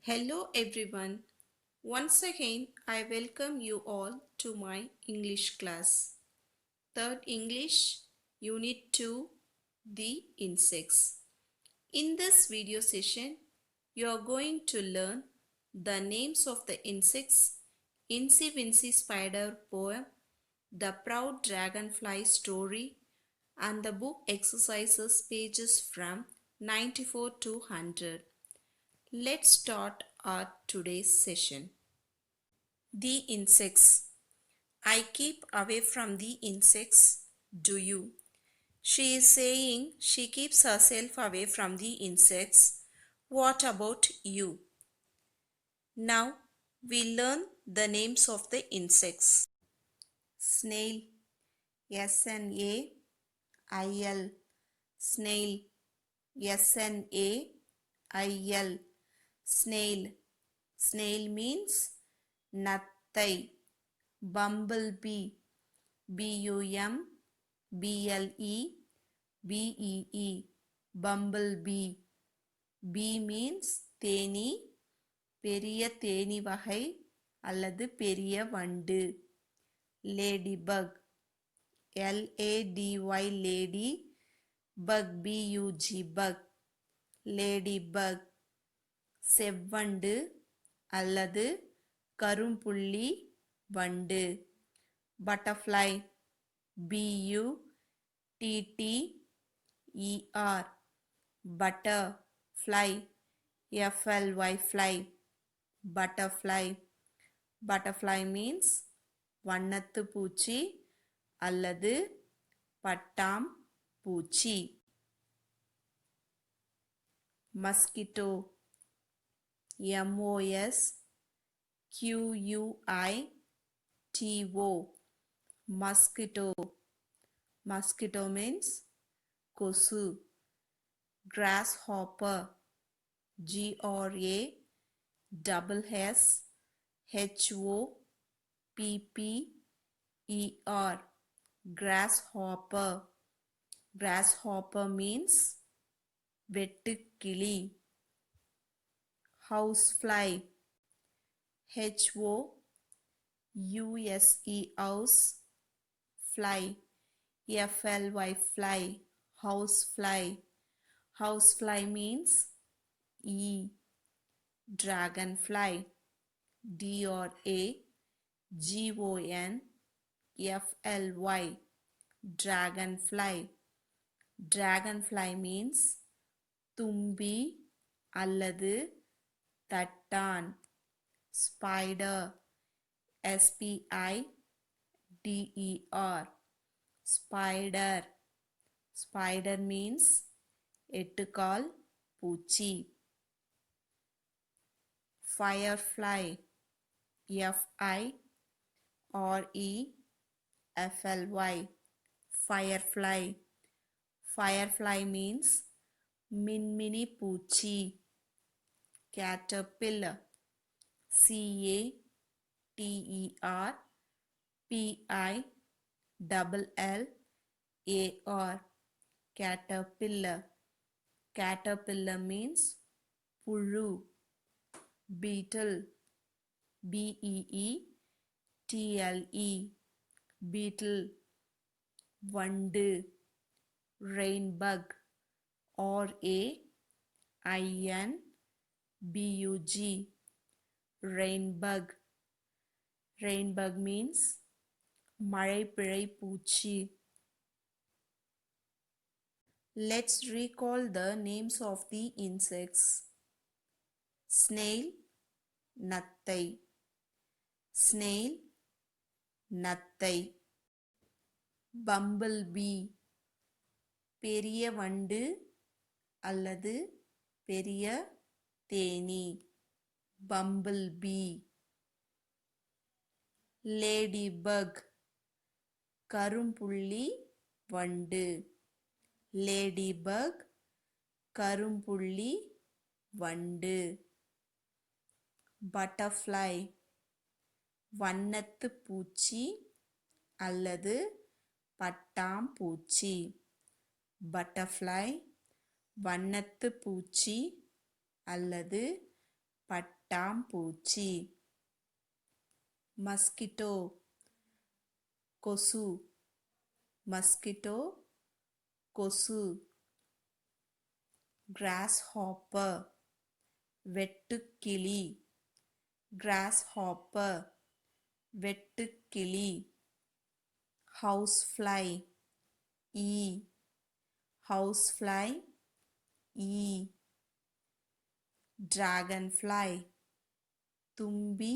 Hello everyone. Once again, I welcome you all to my English class. Third English, Unit 2, The Insects. In this video session, you are going to learn the names of the insects, Incy Wincy Spider poem, the Proud Dragonfly story, and the book exercises pages from 94 to 100. Let's start our today's session. The insects. I keep away from the insects. Do you? She is saying she keeps herself away from the insects. What about you? Now we learn the names of the insects. Snail. S-N-A-I-L. Snail. S-N-A-I-L. Snail. Snail means nattai. Bumblebee. B-U-M-B-L-E-B-E-E. Bumblebee. Bee means Theni, பெரிய தேனி வகை அல்லது பெரிய வண்டு. Ladybug. L-A-D-Y lady, bug B-U-G bug. Ladybug. செவ்வண்டு அல்லது கரும்புள்ளி வண்டு. Butterfly. B-U-T-T-E-R. Butterfly. F-L-Y fly. Butterfly. Butterfly means வண்ணத்து பூச்சி அல்லது பட்டாம் பூச்சி. Mosquito. M-O-S-Q-U-I-T-O. Mosquito. Mosquito means கொசு. Grasshopper. G-R-A-S-S-H-O-P-P-E-R. Grasshopper. Grasshopper means வெட்டுக்கிளி. Housefly. H-O-U-S-E house. Fly. F-L-Y fly. Housefly. Housefly means E. Dragonfly. D-R-A-G-O-N-F-L-Y. Dragonfly. Dragonfly means தும்பி அல்லது தட்டான். Spider. S-P-I-D-E-R. Spider. Spider means எட்டுக்கால் பூச்சி. Firefly. F-I-R-E-F-L-Y. Firefly. Firefly means மின்மினி பூச்சி. Caterpillar. C-A-T-E-R-P-I-L-L-A-R. Caterpillar. Caterpillar means புழு. Beetle. B-E-E-T-L-E. Beetle. வண்டு. Rainbug. R-A-I-N-B-U-G. Rainbug. Rainbug means மழைப்பிழை பூச்சி. Let's recall the names of the insects. Snail, நத்தை. Snail, நத்தை. Bumblebee, பெரிய வண்டு அல்லது பெரிய தேனி. Bumblebee. Ladybug, கரும்புள்ளி வண்டு. Ladybug, கரும்புள்ளி வண்டு. Butterfly, வண்ணத்து பூச்சி அல்லது பட்டாம்பூச்சி. Butterfly, வண்ணத்து பூச்சி அல்லது பட்டாம்பூச்சி. மஸ்கிட்டோ கொசு. மஸ்கிட்டோ கொசு. grasshopper வெட்டுக்கிளி. grasshopper வெட்டுக்கிளி. housefly ஈ. housefly ஈ. dragonfly தும்பி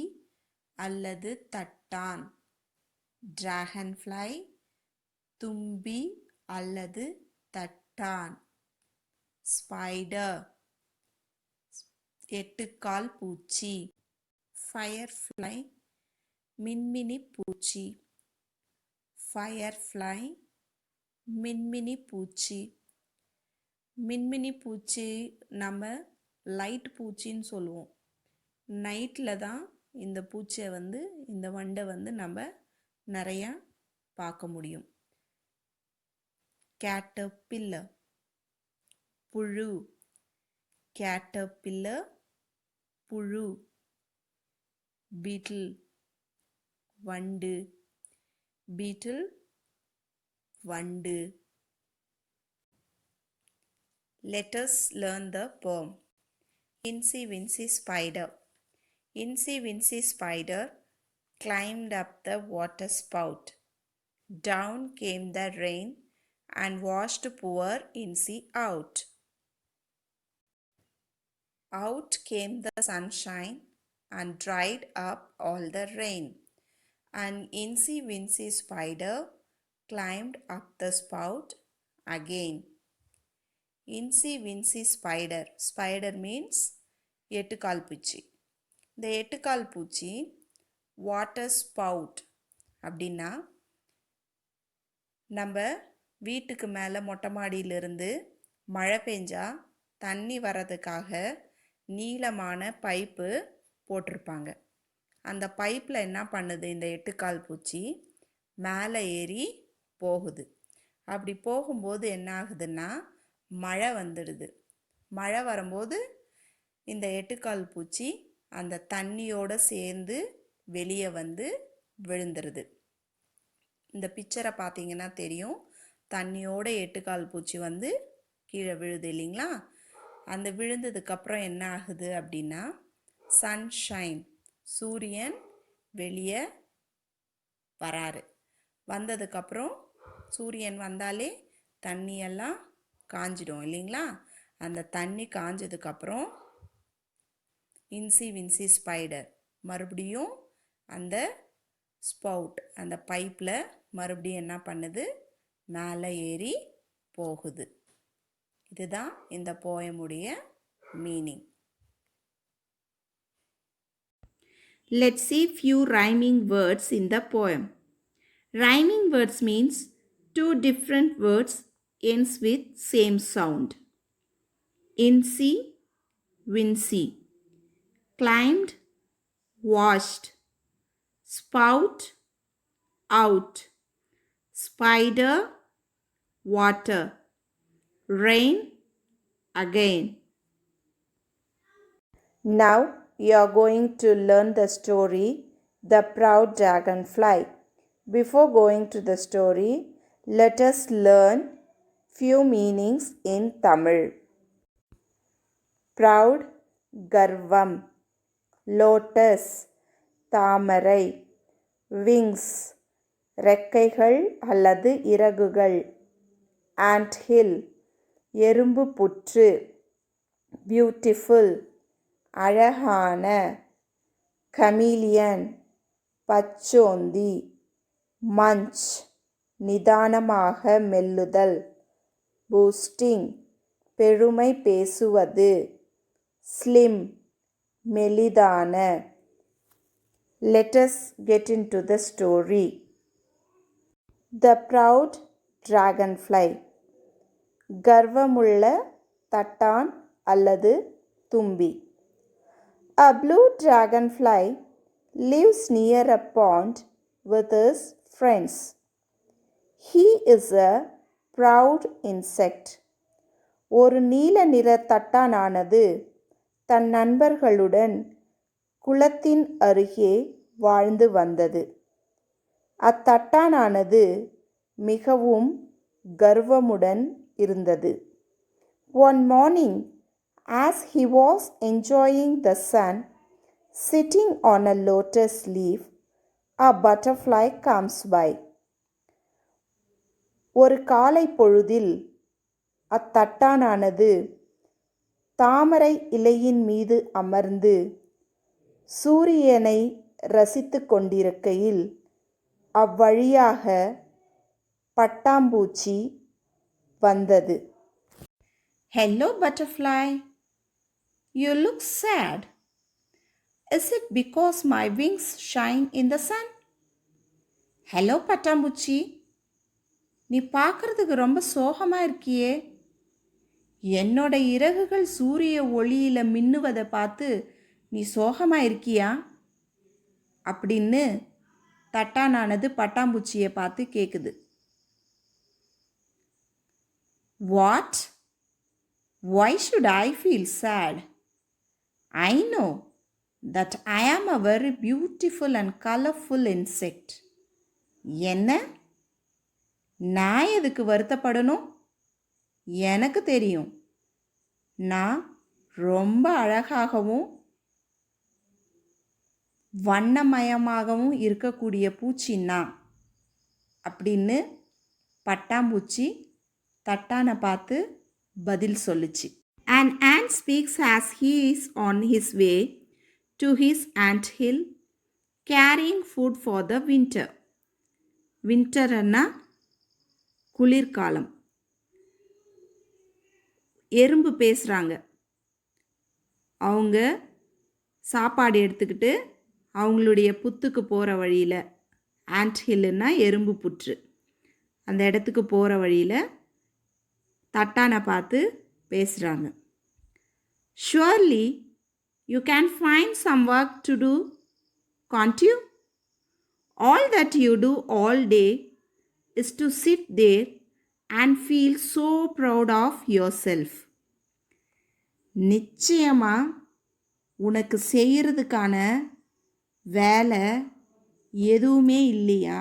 அல்லது தட்டான். dragonfly தும்பி அல்லது தட்டான். spider எட்டுக்கால் பூச்சி. firefly மின்மினி பூச்சி. firefly மின்மினி பூச்சி. மின்மினி பூச்சி நம்ம லைட் பூச்சின்னு சொல்லுவோம். நைட்டில் தான் இந்த பூச்சியை இந்த வண்டை நம்ம நிறையா பார்க்க முடியும். caterpillar புழு. caterpillar புழு. beetle வண்டு. beetle வண்டு. Let us learn the poem. Incy Wincy Spider. Incy Wincy Spider climbed up the water spout. Down came the rain and washed poor Incy out. Out came the sunshine and dried up all the rain. And Incy Wincy Spider climbed up the spout again. Incy Wincy Spider. Spider means எட்டுக்கால் பூச்சி. இந்த எட்டுக்கால் பூச்சி water spout அப்படின்னா நம்ம வீட்டுக்கு மேலே மொட்டை மாடியிலிருந்து மழை பெஞ்சா தண்ணி வர்றதுக்காக நீளமான பைப்பு போட்டிருப்பாங்க. அந்த பைப்பில் என்ன பண்ணுது இந்த எட்டுக்கால் பூச்சி மேலே ஏறி போகுது. அப்படி போகும்போது என்ன ஆகுதுன்னா மழை வந்துடுது. மழை வரும்போது இந்த எட்டுக்கால் பூச்சி அந்த தண்ணியோடு சேர்ந்து வெளியே விழுந்துருது. இந்த பிக்சரை பார்த்தீங்கன்னா தெரியும். தண்ணியோட எட்டுக்கால் பூச்சி கீழே விழுது இல்லைங்களா? அந்த விழுந்ததுக்கப்புறம் என்ன ஆகுது அப்படின்னா சன்ஷைன் சூரியன் வெளியே வராரு. வந்ததுக்கப்புறம் சூரியன் வந்தாலே தண்ணியெல்லாம் காஞ்சிடும் இல்லைங்களா? அந்த தண்ணி காஞ்சதுக்கப்புறம் இன்சி வின்சி ஸ்பைடர் மறுபடியும் அந்த ஸ்பவுட் அந்த பைப்பில் மறுபடியும் என்ன பண்ணுது மேலே ஏறி போகுது. இதுதான் இந்த போயமுடைய meaning. Let's see few rhyming words in the poem. Rhyming words means two different words ends with same sound. Incy, wincy. Climbed, washed. Spout, out. Spider, water. Rain, again. Now you are going to learn the story, The Proud Dragonfly. Before going to the story, let us learn few meanings in Tamil. Proud, garvam. Lotus, Thamarai. Wings, ரெக்கைகள் அல்லது இறகுகள். Ant hill, எறும்பு புற்று. Beautiful, அழகான. Chameleon, பச்சோந்தி. Munch, நிதானமாக மெல்லுதல். Boasting, பெருமை பேசுவது. Slim, மெலிதான. Let us get into the story. The Proud Dragonfly. கர்வமுள்ள தட்டான் அல்லது தும்பி. A blue dragonfly lives near a pond with his friends. He is a proud insect. ஒரு நீல நிற தட்டானானது தன் நண்பர்களுடன் குளத்தின் அருகே வாழ்ந்து வந்தது. அத்தட்டானானது மிகவும் கர்வமுடன் இருந்தது. One morning, as he was enjoying the sun, sitting on a lotus leaf, a butterfly comes by. ஒரு காலை பொழுதில் அத்தட்டானானது தாமரை இலையின் மீது அமர்ந்து சூரியனை ரசித்து கொண்டிருக்கையில் அவ்வழியாக பட்டாம்பூச்சி வந்தது. Hello, butterfly. You look sad. Is it because my wings shine in the sun? Hello, பட்டாம்பூச்சி. நீ பார்க்கறதுக்கு ரொம்ப சோகமாக இருக்கியே. என்னோட இறகுகள் சூரிய ஒளியில் மின்னுவதை பார்த்து நீ சோகமாக இருக்கியா அப்படின்னு தட்டானானது பட்டாம்பூச்சியை பார்த்து கேட்குது. What? Why should I feel sad? I know that I am a very beautiful and colorful insect. என்ன? நான் எதுக்கு வருத்தப்படணும்? எனக்கு தெரியும், நான் ரொம்ப அழகாகவும் வண்ணமயமாகவும் இருக்கக்கூடிய பூச்சின்னா அப்படின்னு பட்டாம்பூச்சி தட்டானை பார்த்து பதில் சொல்லுச்சு. An ant speaks as he is on his way to his ant hill carrying food for the winter. வின்டர்னா குளிர்காலம். எறும்பு பேசுகிறாங்க. அவங்க சாப்பாடு எடுத்துக்கிட்டு அவங்களுடைய புத்துக்கு போகிற வழியில், ஆண்ட் ஹில்லுன்னா எறும்பு புற்று, அந்த இடத்துக்கு போகிற வழியில் தட்டானை பார்த்து பேசுகிறாங்க. Surely you can find some work to do, can't you? All that you do all day is to sit there and feel so proud of yourself. நிச்சயமாக உனக்கு செய்கிறதுக்கான வேலை எதுவுமே இல்லையா?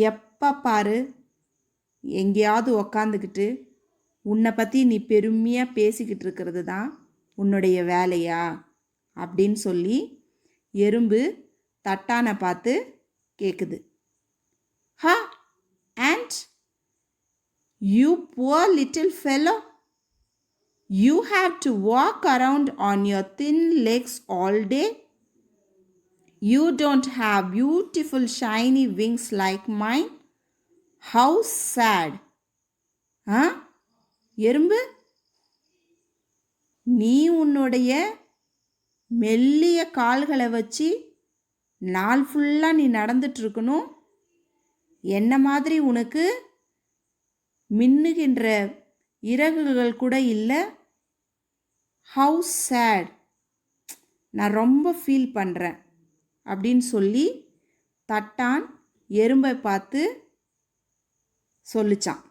எப்போ பாரு எங்கேயாவது உக்காந்துக்கிட்டு உன்னை பற்றி நீ பெருமையாக பேசிக்கிட்டு இருக்கிறது தான் உன்னுடைய வேலையா அப்படின்னு சொல்லி எறும்பு தட்டானை பார்த்து கேட்குது. ஹா and you poor little fellow, you have to walk around on your thin legs all day. You don't have beautiful shiny wings like mine. How sad. எறும்பு, நீ உன்னுடைய மெல்லிய கால்களை வச்சு நாள் ஃபுல்லாக நீ நடந்துட்டுருக்கணும். என்ன மாதிரி உனக்கு மின்னுகின்ற இறகுகள் கூட இல்லை. ஹவு சேட், நான் ரொம்ப ஃபீல் பண்ணுறேன் அப்படின்னு சொல்லி தட்டான் எறும்பை பார்த்து சொல்லிச்சான்.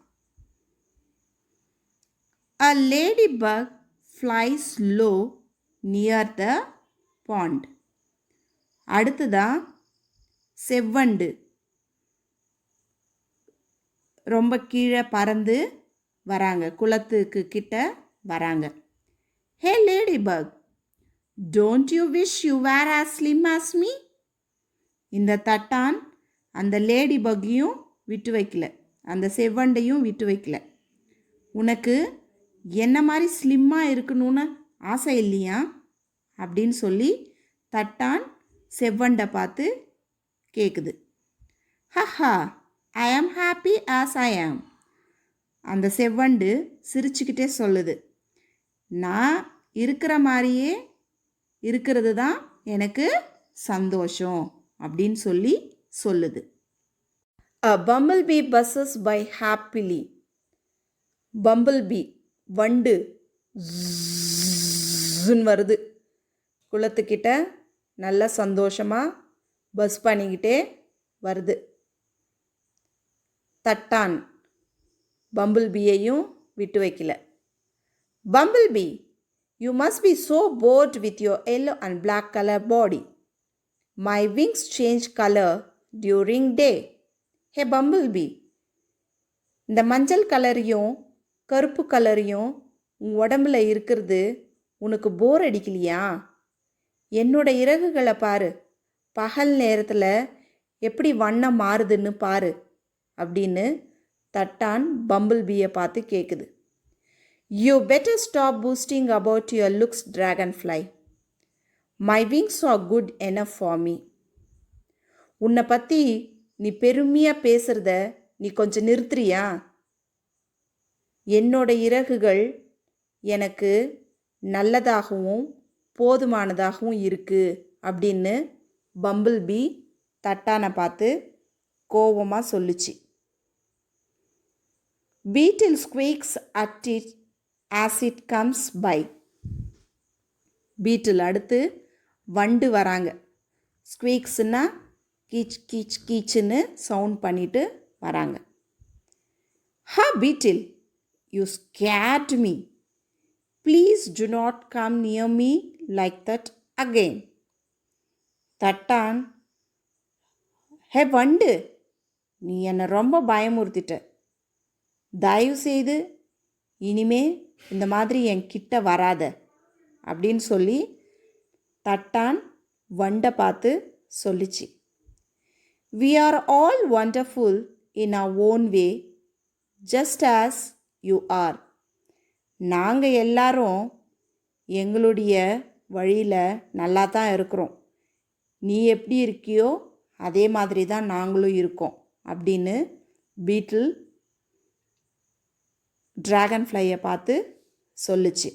A ladybug flies low near the pond. அடுத்ததான் செவ்வண்டு ரொம்ப கீழே பறந்து வராங்க, குளத்துக்கு கிட்ட வராங்க. Hey ladybug, don't you wish you were as slim as me? இந்த தட்டான் அந்த லேடி பக்கையும் விட்டு வைக்கல, அந்த செவ்வண்டையும் விட்டு வைக்கல. உனக்கு என்ன மாதிரி ஸ்லிம்மாக இருக்கணும்னு ஆசை இல்லையா அப்படின்னு சொல்லி தட்டான் செவ்வண்டை பார்த்து கேட்குது. Haha, I am happy as I ஆம். அந்த செவ்வண்டு சிரிச்சுக்கிட்டே சொல்லுது, நான் இருக்கிற மாதிரியே இருக்கிறது தான் எனக்கு சந்தோஷம் அப்படின்னு சொல்லி சொல்லுது. A bumblebee buzzes by happily. Bumblebee வண்டு ஜுன்னு வருது, குளத்துக்கிட்ட நல்ல சந்தோஷமாக பஸ் பண்ணிக்கிட்டே வருது. தட்டான் பம்பிள்பியையும் விட்டு வைக்கல. பம்பிள்பி, You must be so bored with your yellow and black color body. My wings change color during day. Hey bumblebee, இந்த மஞ்சள் கலரையும் கருப்பு கலரையும் உன் உடம்புல இருக்கிறது உனக்கு போர் அடிக்கலையா? என்னோட இறகுகளை பாரு, பகல் நேரத்தில் எப்படி வண்ணம் மாறுதுன்னு பாரு அப்படின்னு தட்டான் பம்பிள்பீயை பார்த்து கேட்குது. You better stop boasting about your looks, dragonfly. My wings are good enough for me. உன்னை பற்றி நீ பெருமையாக பேசுகிறத நீ கொஞ்சம் நிறுத்துறியா? என்னோட இறகுகள் எனக்கு நல்லதாகவும் போதுமானதாகவும் இருக்குது அப்படின்னு பம்பிள்பீ தட்டானை பார்த்து கோவமாக சொல்லுச்சு. Beetle squeaks at it as it comes by. பீட்டில் அடுத்து வண்டு வராங்க. ஸ்குவீக்ஸ்னா கீச் கீச் கீச்சுன்னு சவுண்ட் பண்ணிட்டு வராங்க. Ha beetle, you scared me. Please do not come near me like that again. தட்டான், ஹே வண்டு, நீ என்னை ரொம்ப பயமுறுத்திட்ட. தயவு செய்து இனிமே இந்த மாதிரி என் கிட்ட வராத அப்படின்னு சொல்லி தட்டான் வண்டை பார்த்து சொல்லிச்சு. We are all wonderful in our own way, just as you are. நாங்கள் எல்லாரும் எங்களுடைய வழியில் நல்லா தான் இருக்கிறோம். நீ எப்படி இருக்கியோ அதே மாதிரி தான் நாங்களும் இருக்கோம் அப்படின்னு பீட்டில் ட்ராகன்ஃப்ளையை பார்த்து சொல்லுச்சு.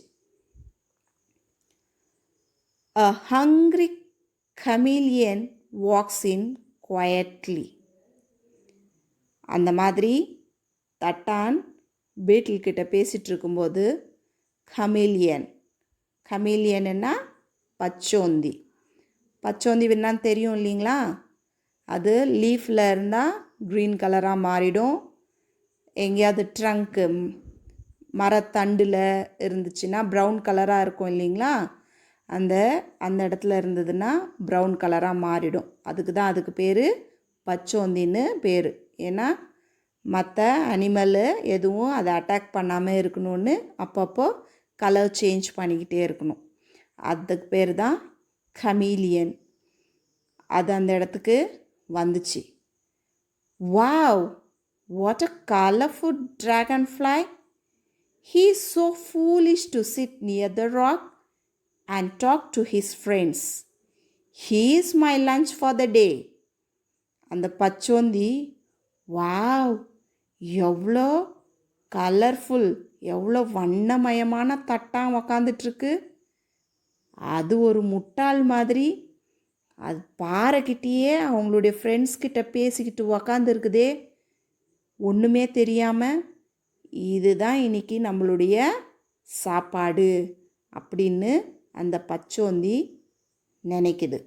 A hungry chameleon walks in quietly. அந்த மாதிரி தட்டான் பீட்டில் கிட்ட பேசிகிட்டு இருக்கும்போது கமீலியன்னா பச்சோந்தி. பச்சோந்தி என்னன்னு தெரியும் இல்லைங்களா? அது லீஃபில் இருந்தால் க்ரீன் கலராக மாறிடும். எங்கேயாவது ட்ரங்க்கு மரத்தண்டில் இருந்துச்சுன்னா ப்ரௌன் கலராக இருக்கும் இல்லைங்களா? அந்த இடத்துல இருந்ததுன்னா ப்ரௌன் கலராக மாறிடும். அதுக்கு பேர் பச்சோந்தின்னு பேர். ஏன்னா மற்ற அனிமலு எதுவும் அதை அட்டாக் பண்ணாமல் இருக்கணும்னு அப்பப்போ கலர் சேஞ்ச் பண்ணிக்கிட்டே இருக்கணும். அதுக்கு பேர் தான் கமீலியன். அது அந்த இடத்துக்கு வந்துச்சு. Wow, what a colorful dragonfly. He is so foolish to sit near the rock and talk to his friends. He is my lunch for the day. அந்த பச்சோந்தி, வாவ், எவ்வளோ கலர்ஃபுல், எவ்வளோ வண்ணமயமான தட்டான் உக்காந்துட்ருக்கு. அது ஒரு முட்டாள் மாதிரி அது பாறைக்கிட்டேயே அவங்களுடைய ஃப்ரெண்ட்ஸ்கிட்ட பேசிக்கிட்டு உக்காந்துருக்குதே, ஒன்றுமே தெரியாமல். இதுதான் இன்னைக்கு நம்மளுடைய சாப்பாடு அப்படின்னு அந்த பச்சோந்தி நினைக்குது.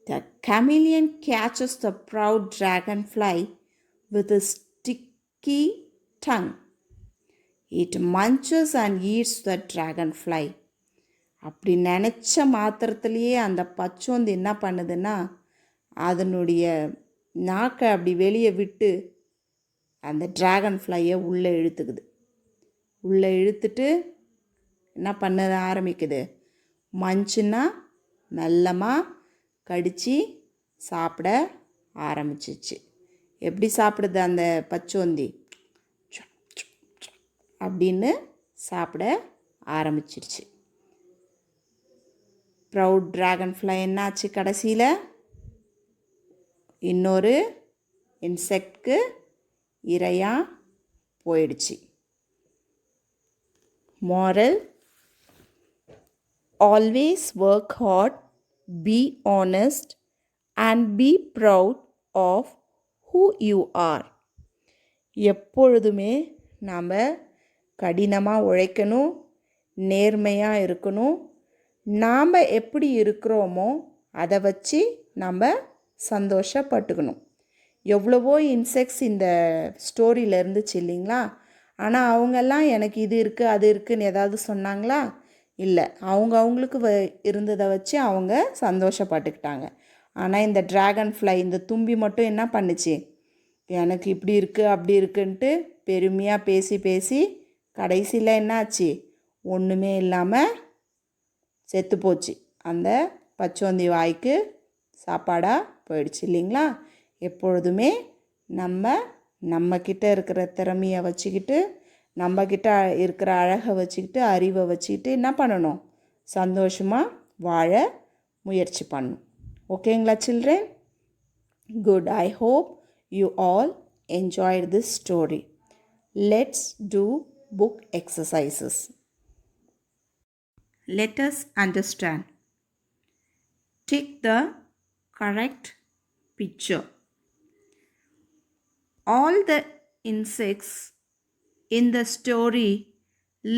The chameleon catches the proud dragonfly with a sticky tongue. It munches and eats the dragonfly. அப்படி நினச்ச மாத்திரத்துலேயே அந்த பச்சோந்தி என்ன பண்ணுதுன்னா அதனுடைய நாக்கை அப்படி வெளியே விட்டு அந்த ட்ராகன்ஃப்ளையை உள்ளே இழுத்துக்குது. உள்ளே இழுத்துட்டு என்ன பண்ண ஆரம்பிக்குது? மஞ்சுன்னா மெல்லமாக கடித்து சாப்பிட ஆரம்பிச்சிச்சு. எப்படி சாப்பிடுது அந்த பச்சோந்தி? அப்படின்னு சாப்பிட ஆரம்பிச்சிருச்சு. ப்ரௌட் ட்ராகன்ஃப்ளை என்னாச்சு? கடைசியில் இன்னொரு இன்செக்ட்க்கு இரையாக போயிடுச்சு. Moral: always work hard, be honest, and be proud of who you are. எப்பொழுதுமே நாம் கடினமாக உழைக்கணும், நேர்மையாக இருக்கணும். நாம் எப்படி இருக்கிறோமோ அதை வச்சு நம்ம சந்தோஷப்பட்டுக்கணும். எவ்வளவோ இன்செக்ட்ஸ் இந்த ஸ்டோரியில் இருந்துச்சு இல்லைங்களா? ஆனால் அவங்கெல்லாம் எனக்கு இது இருக்குது அது இருக்குதுன்னு ஏதாவது சொன்னாங்களா? இல்லை, அவங்களுக்கு இருந்ததை வச்சு அவங்க சந்தோஷப்பட்டுக்கிட்டாங்க. ஆனால் இந்த ட்ராகன் ஃப்ளை, இந்த தும்பி மட்டும் என்ன பண்ணுச்சு? எனக்கு இப்படி இருக்குது அப்படி இருக்குன்ட்டு பெருமையாக பேசி பேசி கடைசியில் என்னாச்சு? ஒன்றுமே இல்லாமல் செத்து போச்சு. அந்த பச்சோந்தி வாய்க்கு சாப்பாடாக போயிடுச்சு இல்லைங்களா? எப்பொழுதுமே நம்மக்கிட்ட இருக்கிற திறமையை வச்சுக்கிட்டு, நம்மக்கிட்ட இருக்கிற அழகை வச்சுக்கிட்டு, அறிவை வச்சுக்கிட்டு என்ன பண்ணணும்? சந்தோஷமாக வாழ முயற்சி பண்ணணும். ஓகேங்களா children? Good. I hope you all enjoyed this story. Let's do book exercises. Let us understand. Tick the correct picture. All the insects in the story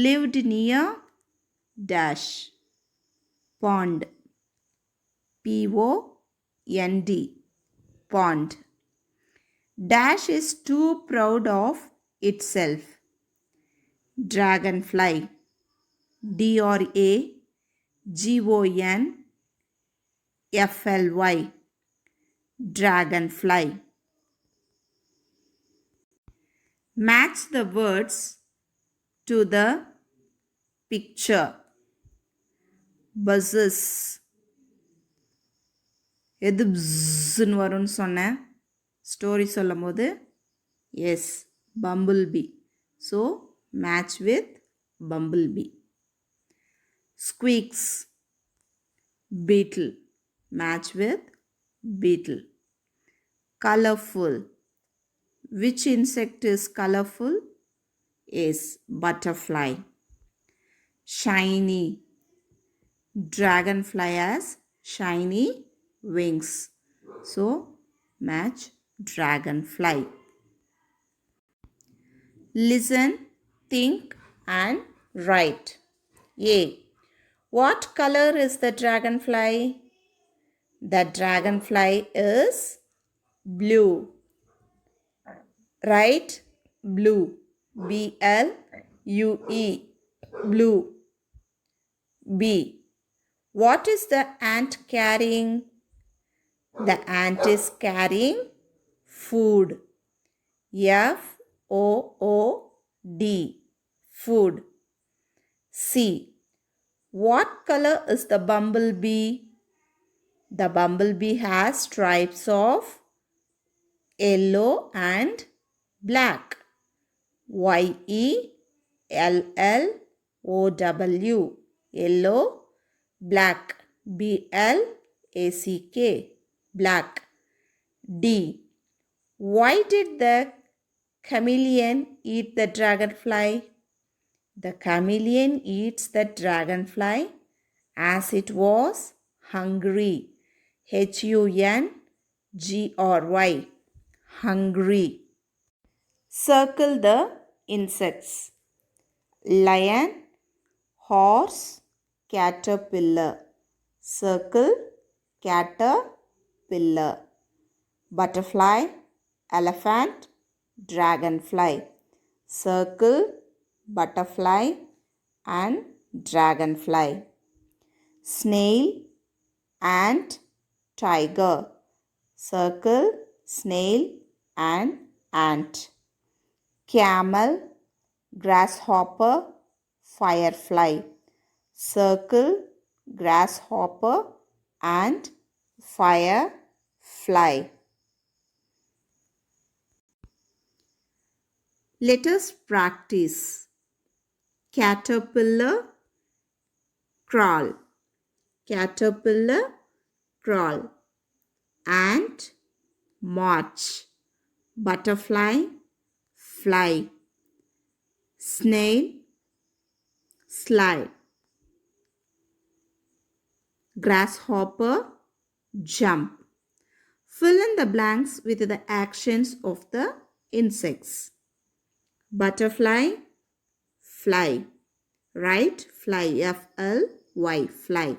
lived near dash pond. P-O-N-D, pond. Dash is too proud of itself. Dragonfly. D-R-A-G-O-N-F-L-Y. Dragonfly. Match the words to the picture. Buzzes. எது bzzன்னு வரும்னு சொன்னேன் story சொல்லும் போது? Yes, bumble bee. So match with bumble bee. Squeaks, beetle. Match with beetle. Colorful. Which insect is colorful? Is butterfly. Shiny. Dragonfly has shiny wings. So match dragonfly. Listen, think and write. A. What color is the dragonfly? The dragonfly is blue. Write blue. B-L-U-E. Blue. B. What is the ant carrying? The ant is carrying food. F-O-O-D. Food. C. What color is the bumblebee? The bumblebee has stripes of yellow and black. Y-E-L-L-O-W. Yellow, black. B-L-A-C-K. Black. D. Why did the chameleon eat the dragonfly? The chameleon eats the dragonfly as it was hungry. H-U-N-G-R-Y. Hungry. Circle the insects. Lion, horse, caterpillar. Circle caterpillar. Butterfly, elephant, dragonfly. Circle butterfly and dragonfly. Snail, ant, tiger. Circle snail and ant. Camel, grasshopper, firefly. Circle grasshopper and firefly. Let us practice. Caterpillar, crawl. Caterpillar, crawl. Ant, march. Butterfly, fly. Snail, slide. Grasshopper, jump. Fill in the blanks with the actions of the insects. Butterfly, fly. Right? Fly. F-L-Y. Fly.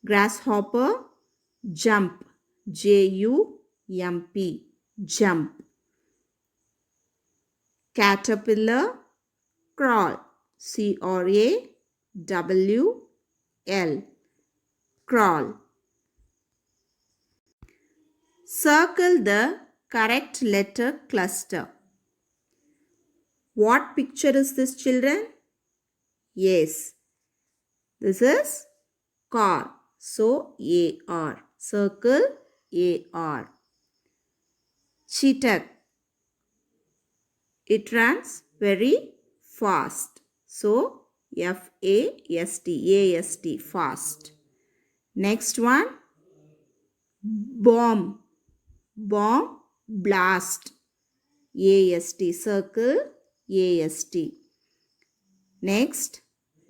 Grasshopper, jump. J-U-M-P. Jump. Caterpillar, crawl. C-R-A-W-L. Crawl. Circle the correct letter cluster. What picture is this, children? Yes, this is car. So A-R. Circle A-R. Cheetah. It runs very fast. So F-A-S-T. A-S-T. Fast. Next one. Bomb. Bomb. Blast. A-S-T. Circle A-S-T. Next.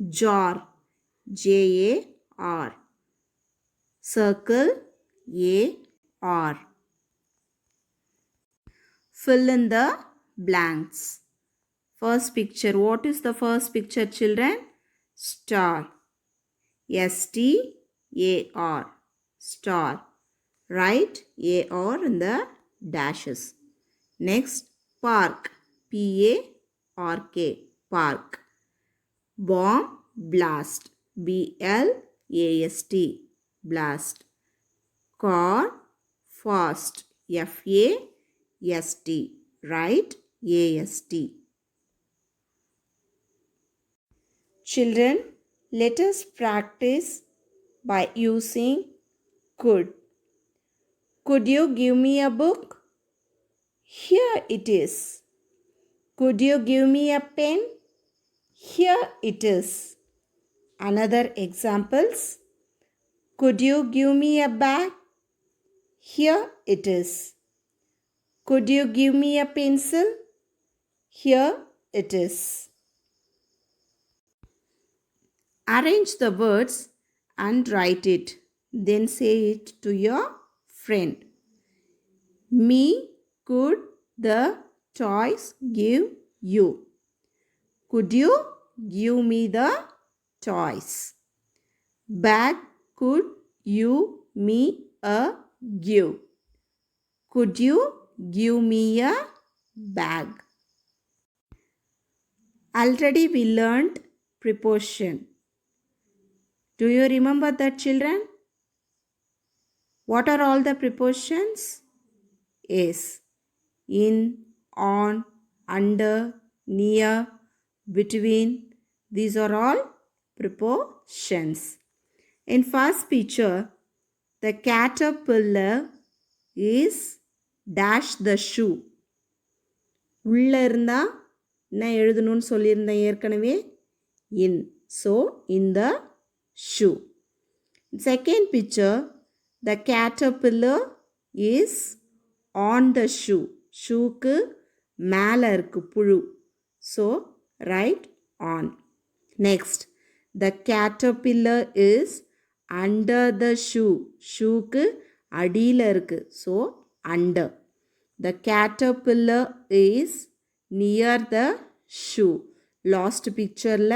Jar. J-A-R. Circle A-R. Fill in the blanks. First picture. What is the first picture, children? Star. S-T-A-R. Star. Write A-R in the dashes. Next, park. P-A-R-K. Park. Bomb. Blast. B-L-A-S-T. Blast. Car. Fast. F-A-S-T. Write A-S-T. Children, let us practice by using could. Could you give me a book? Here it is. Could you give me a pen? Here it is. Another examples. Could you give me a bag? Here it is. Could you give me a pencil? Here it is. Arrange the words and write it. Then say it to your friend. Me could the toys give you? Could you give me the toys? Bag could you me a give? Could you give me a bag? Already we learned preposition. Do you remember that, children? What are all the prepositions? Yes. In, on, under, near, between. These are all prepositions. In first picture, the caterpillar is dash the shoe. உள்ள இருந்தா என்ன எழுதணும்னு சொல்லியிருந்தேன் ஏற்கனவே? In. So, in the shoe. Second picture, the caterpillar is on the shoe. ஷூக்கு மேலே இருக்கு புழு. So, write on. Next, the caterpillar is under the shoe. ஷூக்கு அடியில் இருக்கு. So, under. The caterpillar is near the shoe. Last pictureல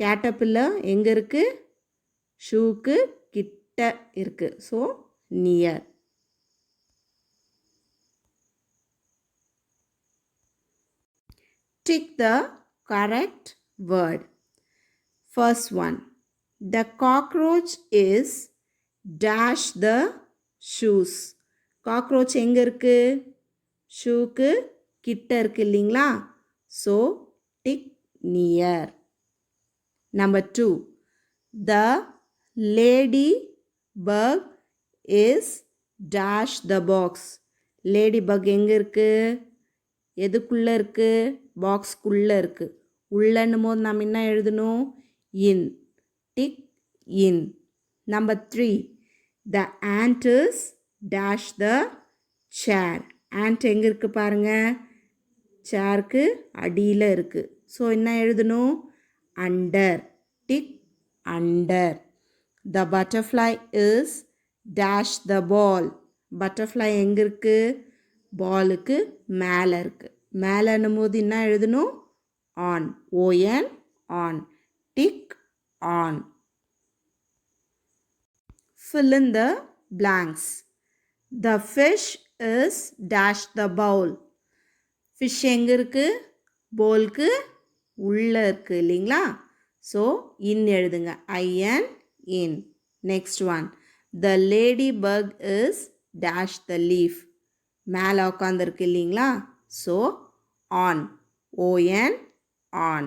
caterpillar எங்கே இருக்கு? ஷூக்கு கிட்ட இருக்கு. So, near. Tick the correct word. First one. The cockroach is dash the shoes. Cockroach எங்கே இருக்கு? ஷூக்கு கிட்ட இருக்கு இல்லைங்களா? So, tick near. Number 2. The ladybug is dash the box. Ladybug எங்கே இருக்கு? எதுக்குள்ளே இருக்கு? பாக்ஸ்க்குள்ளே இருக்கு. உள்ளன்னும் போது நாம் என்ன எழுதணும்? In. Tick in. Number 3. The ant is dash the chair. Ant எங்கே இருக்கு பாருங்க? சேருக்கு அடியில் இருக்கு. ஸோ என்ன எழுதணும்? Under. Tick under. The butterfly is dash the ball. Butterfly எங்கே இருக்கு? பாலுக்கு மேலே இருக்கு. மேலேன்னும் போது என்ன எழுதணும்? On. O-N. On. Tick on. Fill in the blanks. The fish is dash the bowl. Fish எங்கே இருக்கு? bowlக்கு உள்ளே இருக்குது இல்லைங்களா? ஸோ இன் எழுதுங்க. IN in. Next one. The ladybug is dash the leaf. மேலே உட்காந்துருக்கு இல்லைங்களா? So on. ON on.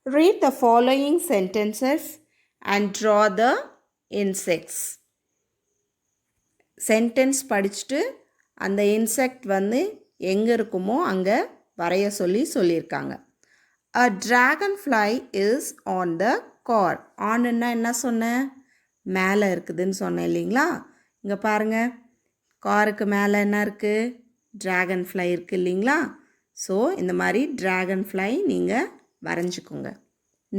Read the following sentences and draw the insects. Sentence படிச்சுட்டு அந்த இன்செக்ட் வந்து எங்கே இருக்குமோ அங்கே வரைய சொல்லியிருக்காங்க. A dragonfly is on the car. ஆன்ன்னா என்ன சொன்னேன்? மேலே இருக்குதுன்னு சொன்னேன் இல்லைங்களா? இங்கே பாருங்கள், காருக்கு மேலே என்ன இருக்குது? ட்ராகன்ஃப்ளை இருக்குது இல்லைங்களா? ஸோ இந்த மாதிரி ட்ராகன்ஃப்ளை நீங்கள் வரைஞ்சிக்கோங்க.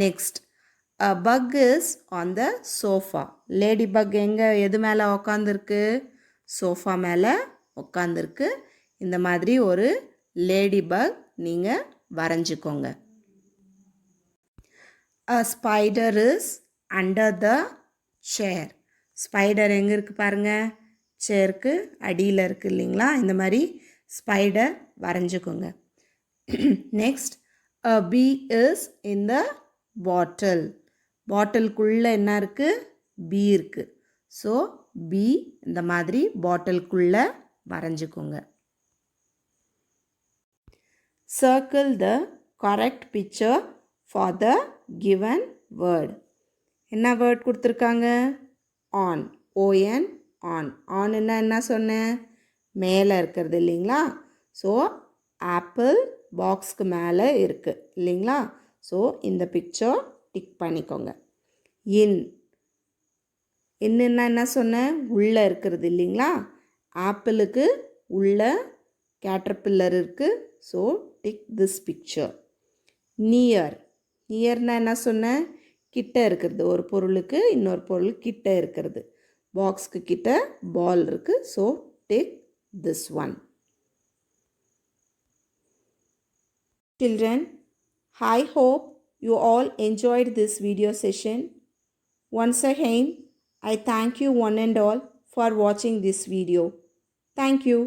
Next, a bug is on the sofa. Lady bug எது மேலே உக்காந்துருக்கு? சோஃபா மேலே உட்காந்துருக்கு. இந்த மாதிரி ஒரு லேடி பக் நீங்கள் வரைஞ்சிக்கோங்க. A spider is under the chair. Spider எங்கே இருக்குது பாருங்கள்? சேருக்கு அடியில் இருக்குது இல்லைங்களா? இந்த மாதிரி ஸ்பைடர் வரைஞ்சிக்கோங்க. Next, a bee is in the bottle. பாட்டிலுக்குள்ளே என்ன இருக்குது? பீ இருக்குது. ஸோ பீ இந்த மாதிரி பாட்டிலுக்குள்ளே வரைஞ்சிக்கோங்க. Circle the correct picture for the given word. என்ன வேர்ட் கொடுத்துருக்காங்க? on. ON on. ஆன்ன்னா என்ன சொன்னேன்? மேலே இருக்கிறது இல்லைங்களா? ஸோ ஆப்பிள் பாக்ஸ்க்கு மேலே இருக்குது இல்லைங்களா? ஸோ இந்த பிக்சர் டிக் பண்ணிக்கோங்க. இன். இன்னுன்னா என்ன சொன்னேன்? உள்ளே இருக்கிறது இல்லைங்களா? ஆப்பிளுக்கு உள்ளே கேட்டர்பில்லர் இருக்குது. So tick this picture. Near. நியர்னா என்ன சொன்னேன்? கிட்ட இருக்கிறது. ஒரு பொருளுக்கு இன்னொரு பொருள் கிட்ட இருக்கிறது. பாக்ஸ்க்கு கிட்ட பால் இருக்குது. So tick this one. Children, I hope you all enjoyed this video session. Once again, I thank you one and all for watching this video. Thank you.